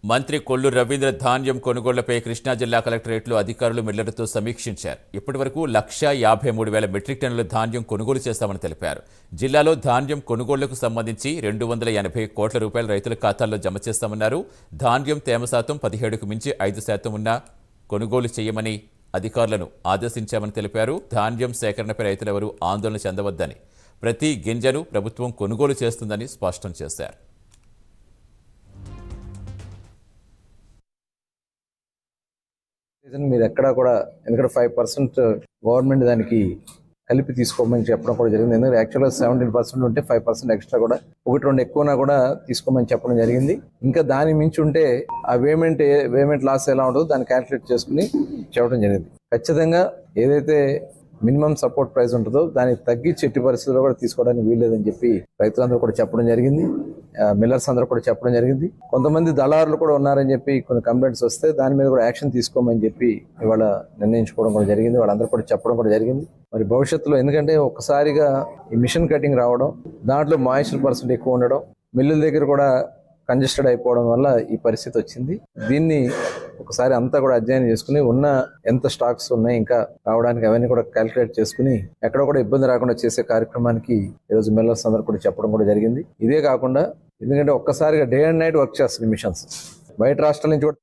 మంత్రి కొల్లు రవీంద్ర ధాన్యం కొనుగోళ్లపై కృష్ణా జిల్లా కలెక్టరేట్లో అధికారులు మిల్లర్లతో సమీక్షించారు. ఇప్పటివరకు 1,53,000 మెట్రిక్ టన్నుల ధాన్యం కొనుగోలు చేస్తామని తెలిపారు. జిల్లాలో ధాన్యం కొనుగోళ్లకు సంబంధించి 280 కోట్ల రూపాయలు రైతుల ఖాతాల్లో జమ చేస్తామన్నారు. ధాన్యం తేమ శాతం 17కు మించి 5% ఉన్నా కొనుగోలు చేయమని అధికారులను ఆదేశించామని తెలిపారు. ధాన్యం సేకరణపై రైతులెవరూ ఆందోళన చెందవద్దని, ప్రతి గింజను ప్రభుత్వం కొనుగోలు చేస్తుందని స్పష్టం చేశారు. మీరు ఎక్కడా కూడా ఎందుకంటే 5% గవర్నమెంట్ దానికి కలిపి తీసుకోమని చెప్పడం కూడా జరిగింది. ఎందుకంటే యాక్చువల్గా 17% ఉంటే 5% ఎక్స్ట్రా కూడా 1-2 ఎక్కువనా కూడా తీసుకోమని చెప్పడం జరిగింది. ఇంకా దాని మించి ఉంటే ఆ పేమెంట్ లాస్ ఎలా ఉంటుందో దాన్ని క్యాల్కులేట్ చేసుకుని చెప్పడం జరిగింది. ఖచ్చితంగా ఏదైతే మినిమం సపోర్ట్ ప్రైస్ ఉంటుందో దానికి తగ్గించి ఎట్టి పరిస్థితుల్లో కూడా తీసుకోవడానికి వీల్లేదని చెప్పి రైతులందరూ కూడా చెప్పడం జరిగింది. మిల్లర్స్ అందరూ కూడా చెప్పడం జరిగింది. కొంతమంది దళారులు కూడా ఉన్నారని చెప్పి కొన్ని కంప్లైంట్స్ వస్తే దాని మీద కూడా యాక్షన్ తీసుకోమని చెప్పి ఇవాళ నిర్ణయించుకోవడం కూడా జరిగింది. వాళ్ళందరూ కూడా చెప్పడం కూడా జరిగింది. మరి భవిష్యత్తులో ఎందుకంటే ఒక్కసారిగా ఈ మిషన్ కటింగ్ రావడం, దాంట్లో మాయిశ్చర్ % ఎక్కువ ఉండడం, మిల్లుల దగ్గర కూడా కంజెస్టెడ్ అయిపోవడం వల్ల ఈ పరిస్థితి వచ్చింది. దీన్ని ఒకసారి అంతా కూడా అధ్యయనం చేసుకుని ఉన్న ఎంత స్టాక్స్ ఉన్నాయి ఇంకా రావడానికి అవన్నీ కూడా క్యాలిక్యులేట్ చేసుకుని ఎక్కడ కూడా ఇబ్బంది రాకుండా చేసే కార్యక్రమానికి ఈరోజు మిల్లర్స్ అందరూ కూడా చెప్పడం కూడా జరిగింది. ఇదే కాకుండా ఎందుకంటే ఒక్కసారిగా డే అండ్ నైట్ వర్క్ చేస్తుంది మిషన్స్. బయట రాష్ట్రాల నుంచి కూడా